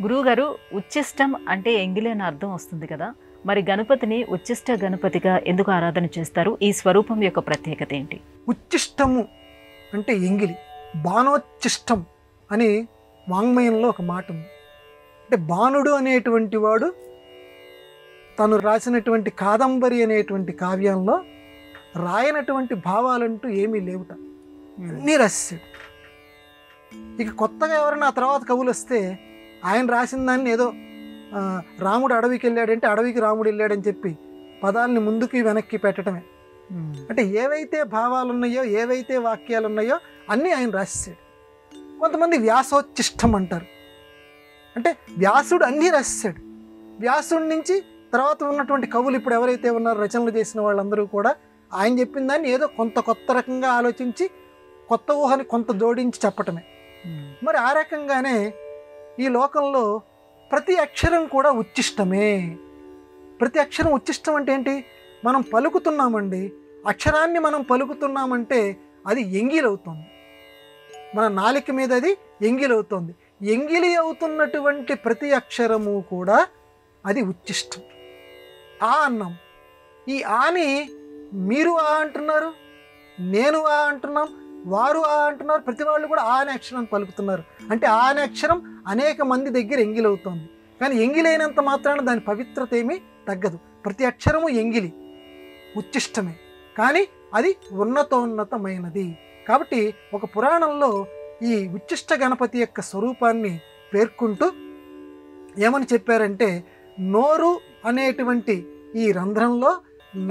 గురువుగారు ఉచ్చిష్టం అంటే ఎంగిలి అని అర్థం వస్తుంది కదా. మరి గణపతిని ఉచ్చిష్ట గణపతిగా ఎందుకు ఆరాధన చేస్తారు? ఈ స్వరూపం యొక్క ప్రత్యేకత ఏంటి? ఉచ్చిష్టము అంటే ఎంగిలి, బాణోచ్చిష్టం అని వాంగ్మయంలో ఒక మాట ఉంది. అంటే బాణుడు అనేటువంటి వాడు తను రాసినటువంటి కాదంబరి అనేటువంటి కావ్యంలో రాయనటువంటి భావాలంటూ ఏమీ లేవుట, అన్నీ రాశాడు. ఇక కొత్తగా ఎవరైనా ఆ తర్వాత కవులు వస్తే ఆయన రాసిన దాన్ని ఏదో రాముడు అడవికి వెళ్ళాడంటే అడవికి రాముడు వెళ్ళాడని చెప్పి పదాలని ముందుకి వెనక్కి పెట్టడమే. అంటే ఏవైతే భావాలు ఉన్నాయో, ఏవైతే వాక్యాలు ఉన్నాయో అన్నీ ఆయన రాసేసాడు. కొంతమంది వ్యాసోచ్చిష్టం అంటారు. అంటే వ్యాసుడు అన్నీ రాసేసాడు. వ్యాసుడి నుంచి తర్వాత ఉన్నటువంటి కవులు ఇప్పుడు ఎవరైతే ఉన్నారో రచనలు చేసిన వాళ్ళందరూ కూడా ఆయన చెప్పిన దాన్ని ఏదో కొత్త రకంగా ఆలోచించి కొత్త ఊహని కొంత జోడించి చెప్పటమే. మరి ఆ రకంగానే ఈ లోకంలో ప్రతి అక్షరం కూడా ఉచ్చిష్టమే. ప్రతి అక్షరం ఉచ్చిష్టం అంటే ఏంటి? మనం పలుకుతున్నామండి, అక్షరాన్ని మనం పలుకుతున్నామంటే అది ఎంగిలి అవుతుంది. మన నాలిక మీద అది ఎంగిలి అవుతుంది. ఎంగిలి అవుతున్నటువంటి ప్రతి అక్షరము కూడా అది ఉచ్చిష్టం. ఆ అన్నాం. ఈ ఆని మీరు ఆ అంటున్నారు, నేను ఆ అంటున్నాం, వారు ఆ అంటున్నారు, ప్రతి వాళ్ళు కూడా ఆ అనే అక్షరాన్ని పలుకుతున్నారు. అంటే ఆ అనే అక్షరం అనేక మంది దగ్గర ఎంగిలవుతోంది. కానీ ఎంగిలైనంత మాత్రాన దాని పవిత్రత ఏమీ తగ్గదు. ప్రతి అక్షరము ఎంగిలి, ఉచ్చిష్టమే, కానీ అది ఉన్నతోన్నతమైనది. కాబట్టి ఒక పురాణంలో ఈ ఉచ్చిష్ట గణపతి యొక్క స్వరూపాన్ని పేర్కొంటూ ఏమని చెప్పారంటే, నోరు అనేటువంటి ఈ రంధ్రంలో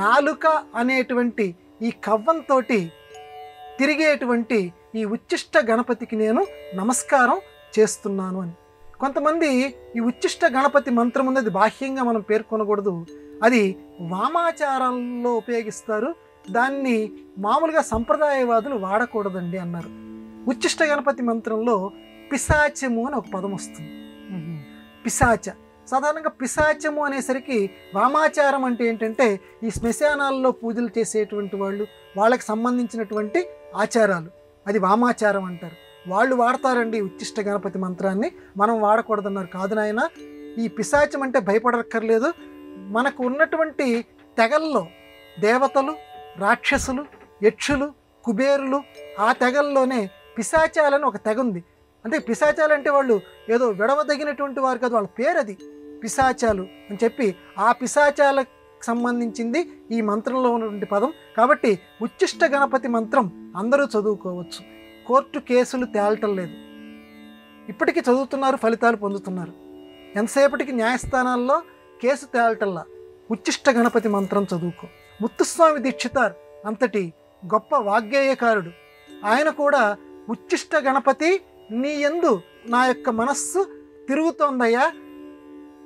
నాలుక అనేటువంటి ఈ కవ్వంతో తిరిగేటువంటి ఈ ఉచ్చిష్ట గణపతికి నేను నమస్కారం చేస్తున్నాను అని. కొంతమంది ఈ ఉచ్చిష్ట గణపతి మంత్రం ఉన్నది బాహ్యంగా మనం పేర్కొనకూడదు, అది వామాచారంలో ఉపయోగిస్తారు, దాన్ని మామూలుగా సంప్రదాయవాదులు వాడకూడదండి అన్నారు. ఉచ్చిష్ట గణపతి మంత్రంలో పిశాచము అని ఒక పదం వస్తుంది. పిశాచ, సాధారణంగా పిశాచము అనేసరికి వామాచారం అంటే ఏంటంటే ఈ శ్మశానాల్లో పూజలు చేసేటువంటి వాళ్ళు, వాళ్ళకి సంబంధించినటువంటి ఆచారాలు, అది వామాచారం అంటారు. వాళ్ళు వాడతారండి ఉచ్చిష్ట గణపతి మంత్రాన్ని, మనం వాడకూడదన్నారు. కాదు నాయన, ఈ పిశాచం అంటే భయపడక్కర్లేదు. మనకు ఉన్నటువంటి తెగల్లో దేవతలు, రాక్షసులు, యక్షులు, కుబేరులు, ఆ తెగల్లోనే పిశాచాలని ఒక తెగ ఉంది. అంటే పిశాచాలు అంటే వాళ్ళు ఏదో విడవదగినటువంటి వారు కాదు, వాళ్ళ పేరు అది పిశాచాలు అని చెప్పి ఆ పిశాచాలకు సంబంధించింది ఈ మంత్రంలో ఉన్నటువంటి పదం. కాబట్టి ఉచ్చిష్ట గణపతి మంత్రం అందరూ చదువుకోవచ్చు. కోర్టు కేసులు తేలటం లేదు, ఇప్పటికీ చదువుతున్నారు, ఫలితాలు పొందుతున్నారు. ఎంతసేపటికి న్యాయస్థానాల్లో కేసు తేలటల్లా ఉచ్చిష్ట గణపతి మంత్రం చదువుకో. ముత్తుస్వామి దీక్షితార్ అంతటి గొప్ప వాగ్గేయకారుడు, ఆయన కూడా ఉచ్చిష్ట గణపతి నీ యందు నా యొక్క మనస్సు తిరుగుతోందయ్యా,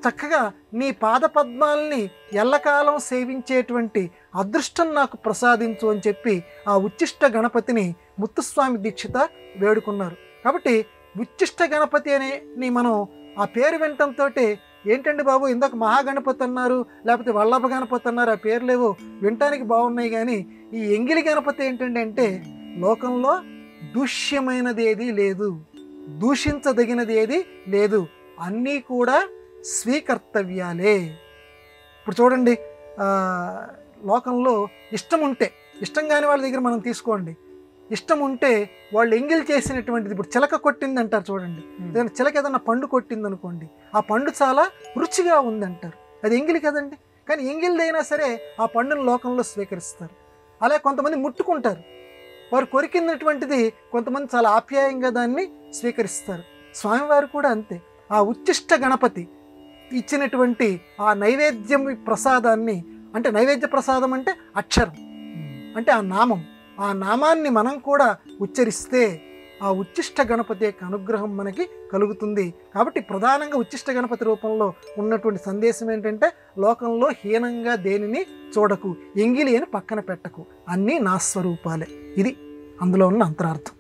చక్కగా నీ పాదపద్మాల్ని ఎల్లకాలం సేవించేటువంటి అదృష్టం నాకు ప్రసాదించు అని చెప్పి ఆ ఉచ్చిష్ట గణపతిని ముత్తుస్వామి దీక్షిత వేడుకున్నారు. కాబట్టి ఉచ్చిష్ట గణపతి అని మనం ఆ పేరు వినటంతో ఏంటండి బాబు ఇందాక మహాగణపతి అన్నారు, లేకపోతే వల్లభ గణపతి అన్నారు, ఆ పేర్లేవో వినటానికి బాగున్నాయి, కానీ ఈ ఎంగిలి గణపతి ఏంటండి అంటే లోకంలో దూష్యమైనది ఏది లేదు, దూషించదగినది ఏది లేదు, అన్నీ కూడా స్వీకర్తవ్యాలే. ఇప్పుడు చూడండి, లోకంలో ఇష్టం ఉంటే, ఇష్టం కాని వాళ్ళ దగ్గర మనం తీసుకోండి, ఇష్టం ఉంటే వాళ్ళు ఎంగిల్ చేసినటువంటిది, ఇప్పుడు చిలక కొట్టింది అంటారు చూడండి, ఏదైనా చిలక ఏదైనా పండు కొట్టింది అనుకోండి, ఆ పండు చాలా రుచిగా ఉంది అంటారు, అది ఎంగిలి కదండి. కానీ ఎంగిలిదైనా సరే ఆ పండును లోకంలో స్వీకరిస్తారు. అలా కొంతమంది ముట్టుకుంటారు, వారు కొరికినటువంటిది కొంతమంది చాలా ఆప్యాయంగా దాన్ని స్వీకరిస్తారు. స్వామివారు కూడా అంతే. ఆ ఉచ్చిష్ట గణపతి ఇచ్చినటువంటి ఆ నైవేద్యం ప్రసాదాన్ని, అంటే నైవేద్య ప్రసాదం అంటే అక్షరం, అంటే ఆ నామం, ఆ నామాన్ని మనం కూడా ఉచ్చరిస్తే ఆ ఉచ్చిష్ట గణపతి యొక్క అనుగ్రహం మనకి కలుగుతుంది. కాబట్టి ప్రధానంగా ఉచ్చిష్ట గణపతి రూపంలో ఉన్నటువంటి సందేశం ఏంటంటే, లోకంలో హీనంగా దేనిని చూడకు, ఎంగిలి అని పక్కన పెట్టకు, అన్నీ నా స్వరూపాలే. ఇది అందులో ఉన్న అంతరార్థం.